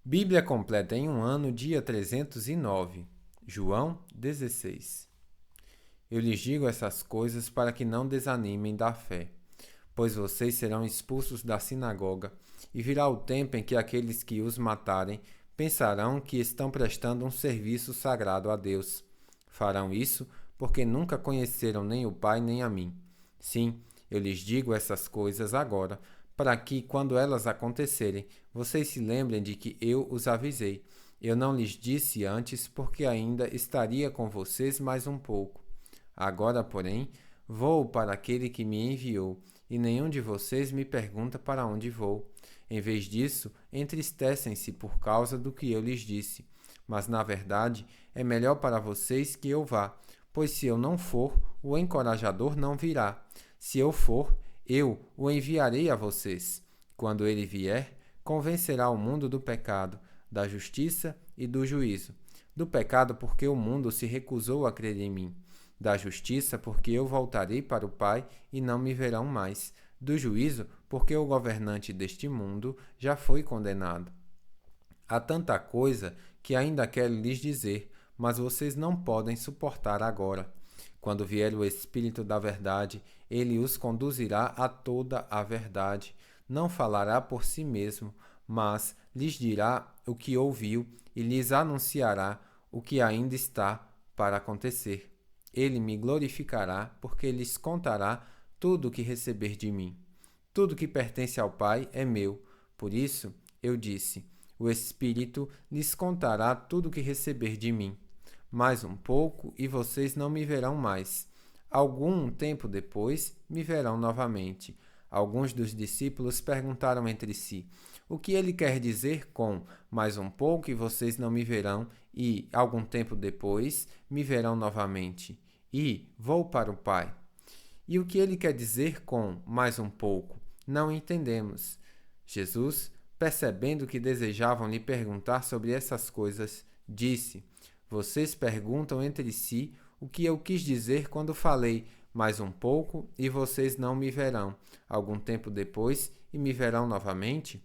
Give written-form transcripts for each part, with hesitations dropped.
Bíblia completa em um ano, dia 309. João 16. Eu lhes digo essas coisas para que não desanimem da fé, pois vocês serão expulsos da sinagoga, e virá o tempo em que aqueles que os matarem pensarão que estão prestando um serviço sagrado a Deus. Farão isso porque nunca conheceram nem o Pai nem a mim. Sim, eu lhes digo essas coisas agora, para que, quando elas acontecerem, vocês se lembrem de que eu os avisei. Eu não lhes disse antes, porque ainda estaria com vocês mais um pouco. Agora, porém, vou para aquele que me enviou, e nenhum de vocês me pergunta para onde vou. Em vez disso, entristecem-se por causa do que eu lhes disse. Mas, na verdade, é melhor para vocês que eu vá, pois se eu não for, o encorajador não virá. Se eu for, eu o enviarei a vocês. Quando ele vier, convencerá o mundo do pecado, da justiça e do juízo. Do pecado, porque o mundo se recusou a crer em mim. Da justiça, porque eu voltarei para o Pai e não me verão mais. Do juízo, porque o governante deste mundo já foi condenado. Há tanta coisa que ainda quero lhes dizer, mas vocês não podem suportar agora. Quando vier o Espírito da Verdade, ele os conduzirá a toda a verdade. Não falará por si mesmo, mas lhes dirá o que ouviu e lhes anunciará o que ainda está para acontecer. Ele me glorificará, porque lhes contará tudo o que receber de mim. Tudo que pertence ao Pai é meu. Por isso, eu disse: o Espírito lhes contará tudo o que receber de mim. Mais um pouco e vocês não me verão mais. Algum tempo depois, me verão novamente. Alguns dos discípulos perguntaram entre si: o que ele quer dizer com mais um pouco e vocês não me verão, e algum tempo depois me verão novamente? E vou para o Pai. E o que ele quer dizer com mais um pouco? Não entendemos. Jesus, percebendo que desejavam lhe perguntar sobre essas coisas, disse: vocês perguntam entre si o que eu quis dizer quando falei mais um pouco e vocês não me verão, algum tempo depois e me verão novamente?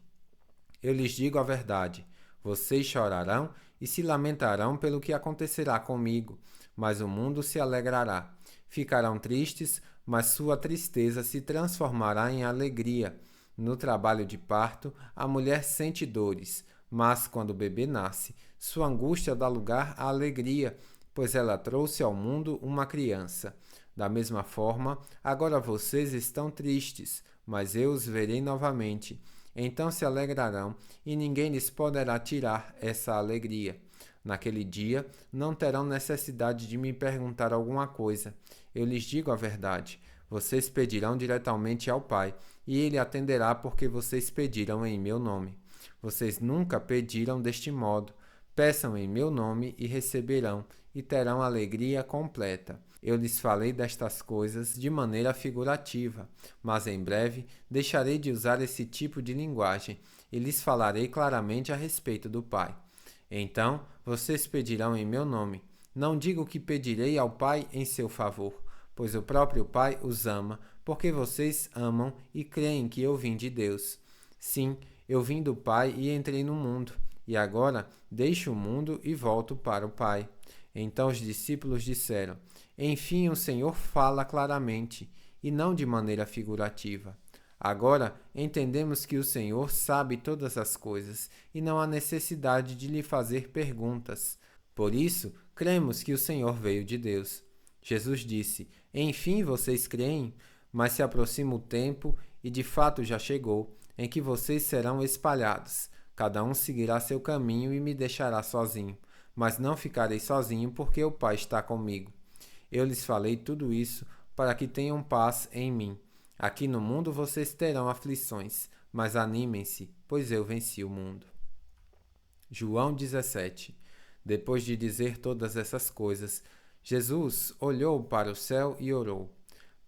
Eu lhes digo a verdade: vocês chorarão e se lamentarão pelo que acontecerá comigo, mas o mundo se alegrará. Ficarão tristes, mas sua tristeza se transformará em alegria. No trabalho de parto, a mulher sente dores, mas quando o bebê nasce, sua angústia dá lugar à alegria, pois ela trouxe ao mundo uma criança. Da mesma forma, agora vocês estão tristes, mas eu os verei novamente. Então se alegrarão, e ninguém lhes poderá tirar essa alegria. Naquele dia, não terão necessidade de me perguntar alguma coisa. Eu lhes digo a verdade. Vocês pedirão diretamente ao Pai, e ele atenderá porque vocês pediram em meu nome. Vocês nunca pediram deste modo. Peçam em meu nome e receberão, e terão alegria completa. Eu lhes falei destas coisas de maneira figurativa, mas em breve deixarei de usar esse tipo de linguagem e lhes falarei claramente a respeito do Pai. Então vocês pedirão em meu nome. Não digo que pedirei ao Pai em seu favor, pois o próprio Pai os ama, porque vocês amam e creem que eu vim de Deus. Sim, eu vim do Pai e entrei no mundo, e agora deixo o mundo e volto para o Pai. Então os discípulos disseram: enfim, o Senhor fala claramente, e não de maneira figurativa. Agora entendemos que o Senhor sabe todas as coisas, e não há necessidade de lhe fazer perguntas. Por isso, cremos que o Senhor veio de Deus. Jesus disse: enfim, vocês creem? Mas se aproxima o tempo, e de fato já chegou, em que vocês serão espalhados. Cada um seguirá seu caminho e me deixará sozinho. Mas não ficarei sozinho, porque o Pai está comigo. Eu lhes falei tudo isso para que tenham paz em mim. Aqui no mundo vocês terão aflições, mas animem-se, pois eu venci o mundo. João 17. Depois de dizer todas essas coisas, Jesus olhou para o céu e orou: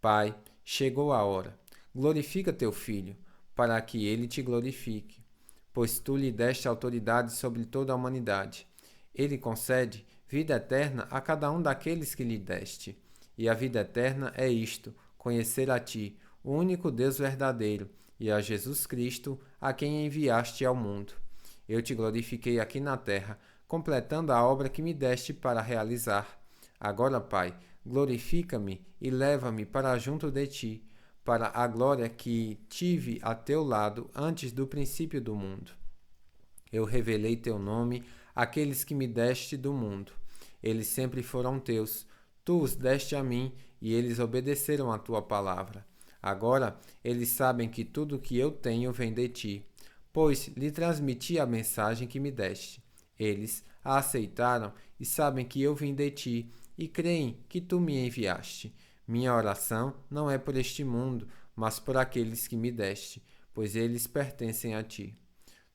Pai, chegou a hora. Glorifica teu filho, para que ele te glorifique, pois tu lhe deste autoridade sobre toda a humanidade. Ele concede vida eterna a cada um daqueles que lhe deste. E a vida eterna é isto: conhecer a ti, o único Deus verdadeiro, e a Jesus Cristo, a quem enviaste ao mundo. Eu te glorifiquei aqui na terra, completando a obra que me deste para realizar. Agora, Pai, glorifica-me e leva-me para junto de ti, para a glória que tive a teu lado antes do princípio do mundo. Eu revelei teu nome àqueles que me deste do mundo. Eles sempre foram teus. Tu os deste a mim e eles obedeceram à tua palavra. Agora eles sabem que tudo o que eu tenho vem de ti, pois lhe transmiti a mensagem que me deste. Eles a aceitaram e sabem que eu vim de ti e creem que tu me enviaste. Minha oração não é por este mundo, mas por aqueles que me deste, pois eles pertencem a ti.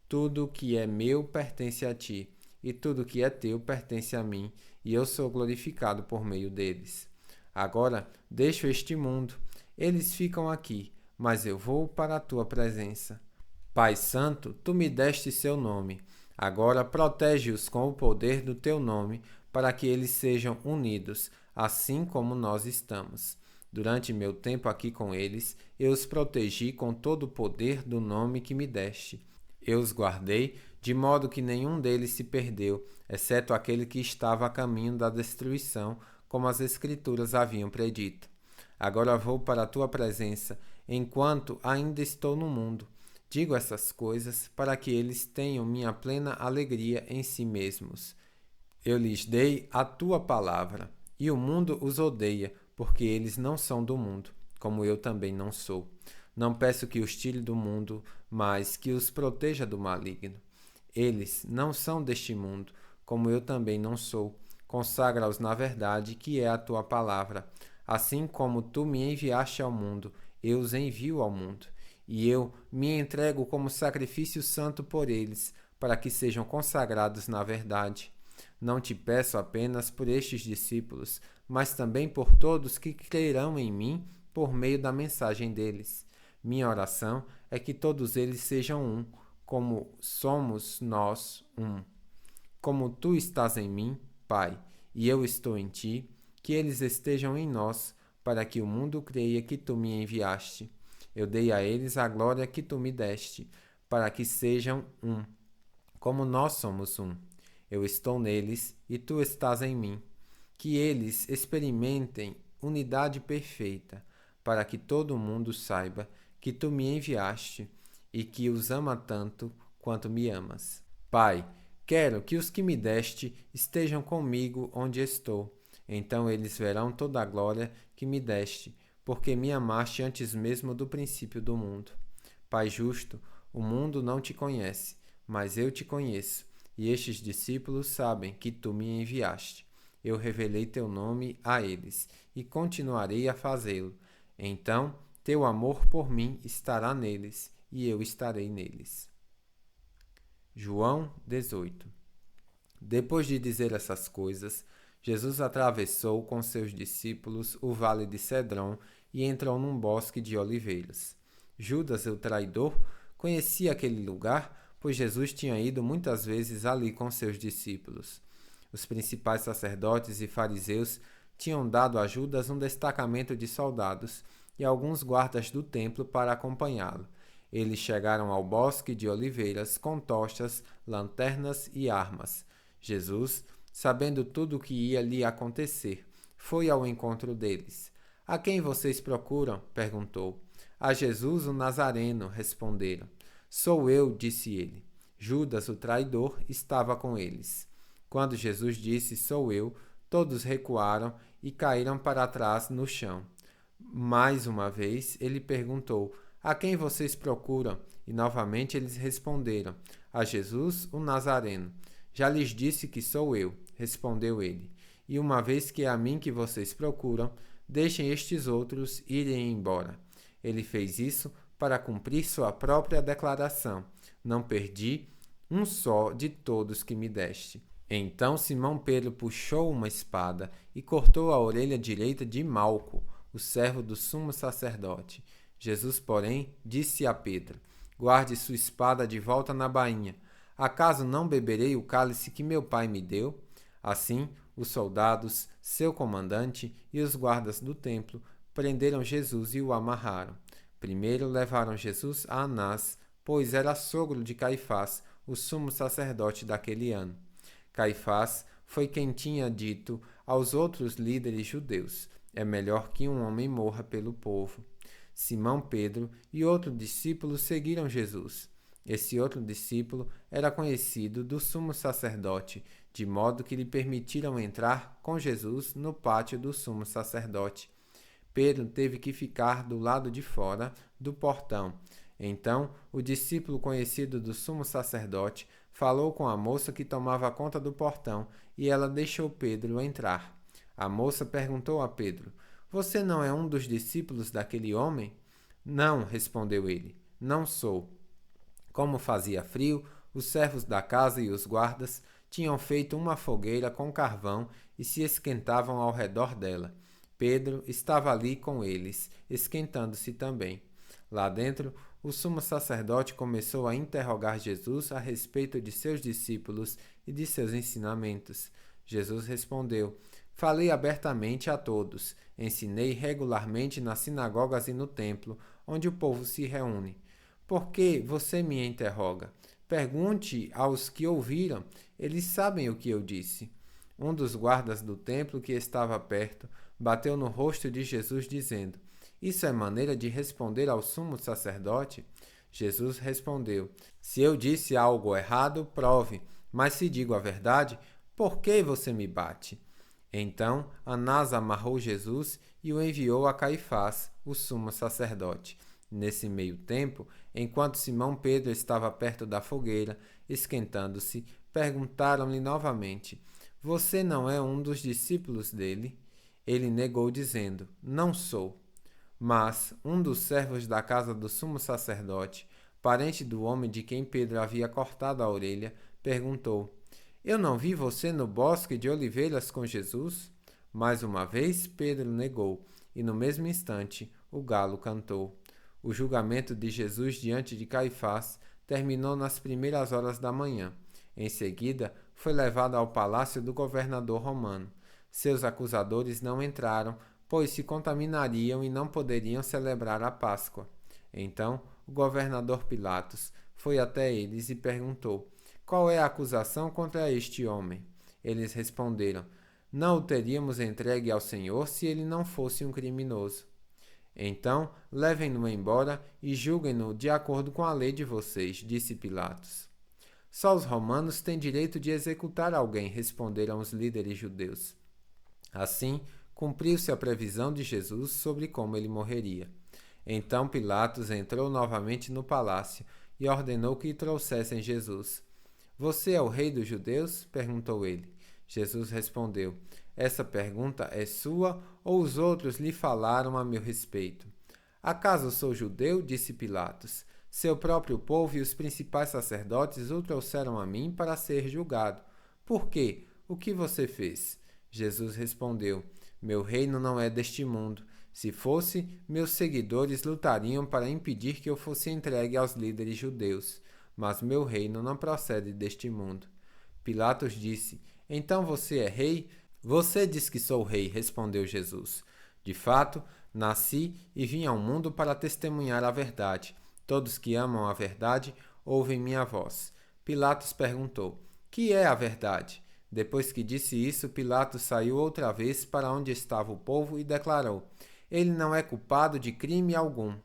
Tudo que é meu pertence a ti, e tudo que é teu pertence a mim, e eu sou glorificado por meio deles. Agora deixo este mundo, eles ficam aqui, mas eu vou para a tua presença. Pai Santo, tu me deste seu nome. Agora protege-os com o poder do teu nome, para que eles sejam unidos, assim como nós estamos. Durante meu tempo aqui com eles, eu os protegi com todo o poder do nome que me deste. Eu os guardei, de modo que nenhum deles se perdeu, exceto aquele que estava a caminho da destruição, como as Escrituras haviam predito. Agora vou para a tua presença, enquanto ainda estou no mundo. Digo essas coisas para que eles tenham minha plena alegria em si mesmos. Eu lhes dei a tua palavra, e o mundo os odeia, porque eles não são do mundo, como eu também não sou. Não peço que os tire do mundo, mas que os proteja do maligno. Eles não são deste mundo, como eu também não sou. Consagra-os na verdade, que é a tua palavra. Assim como tu me enviaste ao mundo, eu os envio ao mundo. E eu me entrego como sacrifício santo por eles, para que sejam consagrados na verdade. Não te peço apenas por estes discípulos, mas também por todos que crerão em mim por meio da mensagem deles. Minha oração é que todos eles sejam um, como somos nós um. Como tu estás em mim, Pai, e eu estou em ti, que eles estejam em nós, para que o mundo creia que tu me enviaste. Eu dei a eles a glória que tu me deste, para que sejam um, como nós somos um. Eu estou neles e tu estás em mim. Que eles experimentem unidade perfeita, para que todo mundo saiba que tu me enviaste e que os ama tanto quanto me amas. Pai, quero que os que me deste estejam comigo onde estou. Então eles verão toda a glória que me deste, porque me amaste antes mesmo do princípio do mundo. Pai justo, o mundo não te conhece, mas eu te conheço, e estes discípulos sabem que tu me enviaste. Eu revelei teu nome a eles, e continuarei a fazê-lo. Então, teu amor por mim estará neles, e eu estarei neles. João 18. Depois de dizer essas coisas, Jesus atravessou com seus discípulos o vale de Cedron e entrou num bosque de oliveiras. Judas, o traidor, conhecia aquele lugar, pois Jesus tinha ido muitas vezes ali com seus discípulos. Os principais sacerdotes e fariseus tinham dado a Judas um destacamento de soldados e alguns guardas do templo para acompanhá-lo. Eles chegaram ao bosque de oliveiras com tochas, lanternas e armas. Jesus, sabendo tudo o que ia lhe acontecer, foi ao encontro deles. — A quem vocês procuram? Perguntou. — A Jesus, o Nazareno, responderam. — Sou eu, disse ele. Judas, o traidor, estava com eles. Quando Jesus disse, sou eu, todos recuaram e caíram para trás no chão. Mais uma vez, ele perguntou, a quem vocês procuram? E novamente eles responderam, a Jesus, o Nazareno. Já lhes disse que sou eu, respondeu ele. E uma vez que é a mim que vocês procuram, deixem estes outros irem embora. Ele fez isso para cumprir sua própria declaração. Não perdi um só de todos que me deste. Então Simão Pedro puxou uma espada e cortou a orelha direita de Malco, o servo do sumo sacerdote. Jesus, porém, disse a Pedro, guarde sua espada de volta na bainha. Acaso não beberei o cálice que meu pai me deu? Assim, os soldados, seu comandante e os guardas do templo prenderam Jesus e o amarraram. Primeiro levaram Jesus a Anás, pois era sogro de Caifás, o sumo sacerdote daquele ano. Caifás foi quem tinha dito aos outros líderes judeus: é melhor que um homem morra pelo povo. Simão Pedro e outro discípulo seguiram Jesus. Esse outro discípulo era conhecido do sumo sacerdote, de modo que lhe permitiram entrar com Jesus no pátio do sumo sacerdote. Pedro teve que ficar do lado de fora do portão. Então, o discípulo conhecido do sumo sacerdote falou com a moça que tomava conta do portão e ela deixou Pedro entrar. A moça perguntou a Pedro: você não é um dos discípulos daquele homem? Não, respondeu ele, não sou. Como fazia frio, os servos da casa e os guardas tinham feito uma fogueira com carvão e se esquentavam ao redor dela. Pedro estava ali com eles, esquentando-se também. Lá dentro, o sumo sacerdote começou a interrogar Jesus a respeito de seus discípulos e de seus ensinamentos. Jesus respondeu: falei abertamente a todos, ensinei regularmente nas sinagogas e no templo, onde o povo se reúne. Por que você me interroga? Pergunte aos que ouviram, eles sabem o que eu disse. Um dos guardas do templo que estava perto bateu no rosto de Jesus, dizendo: isso é maneira de responder ao sumo sacerdote? Jesus respondeu: se eu disse algo errado, prove, mas se digo a verdade, por que você me bate? Então Anás amarrou Jesus e o enviou a Caifás, o sumo sacerdote. Nesse meio tempo, enquanto Simão Pedro estava perto da fogueira, esquentando-se, perguntaram-lhe novamente: você não é um dos discípulos dele? Ele negou, dizendo: não sou. Mas um dos servos da casa do sumo sacerdote, parente do homem de quem Pedro havia cortado a orelha, perguntou: eu não vi você no bosque de oliveiras com Jesus? Mais uma vez Pedro negou, e no mesmo instante o galo cantou. O julgamento de Jesus diante de Caifás terminou nas primeiras horas da manhã. Em seguida, foi levado ao palácio do governador romano. Seus acusadores não entraram, pois se contaminariam e não poderiam celebrar a Páscoa. Então, o governador Pilatos foi até eles e perguntou: qual é a acusação contra este homem? Eles responderam: não o teríamos entregue ao Senhor se ele não fosse um criminoso. Então, levem-no embora e julguem-no de acordo com a lei de vocês, disse Pilatos. Só os romanos têm direito de executar alguém, responderam os líderes judeus. Assim, cumpriu-se a previsão de Jesus sobre como ele morreria. Então Pilatos entrou novamente no palácio e ordenou que trouxessem Jesus. Você é o rei dos judeus? Perguntou ele. Jesus respondeu: essa pergunta é sua ou os outros lhe falaram a meu respeito? Acaso sou judeu? Disse Pilatos. Seu próprio povo e os principais sacerdotes o trouxeram a mim para ser julgado. Por quê? O que você fez? Jesus respondeu: meu reino não é deste mundo. Se fosse, meus seguidores lutariam para impedir que eu fosse entregue aos líderes judeus. Mas meu reino não procede deste mundo. Pilatos disse: então você é rei? Você diz que sou rei, respondeu Jesus. De fato, nasci e vim ao mundo para testemunhar a verdade. Todos que amam a verdade ouvem minha voz. Pilatos perguntou: que é a verdade? Depois que disse isso, Pilatos saiu outra vez para onde estava o povo e declarou: ele não é culpado de crime algum.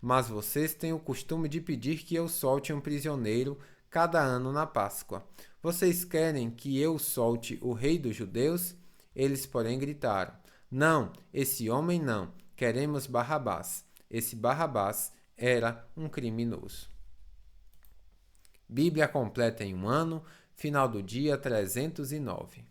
Mas vocês têm o costume de pedir que eu solte um prisioneiro cada ano na Páscoa. Vocês querem que eu solte o rei dos judeus? Eles, porém, gritaram: não, esse homem não. Queremos Barrabás. Esse Barrabás era um criminoso. Bíblia completa em um ano, final do dia 309.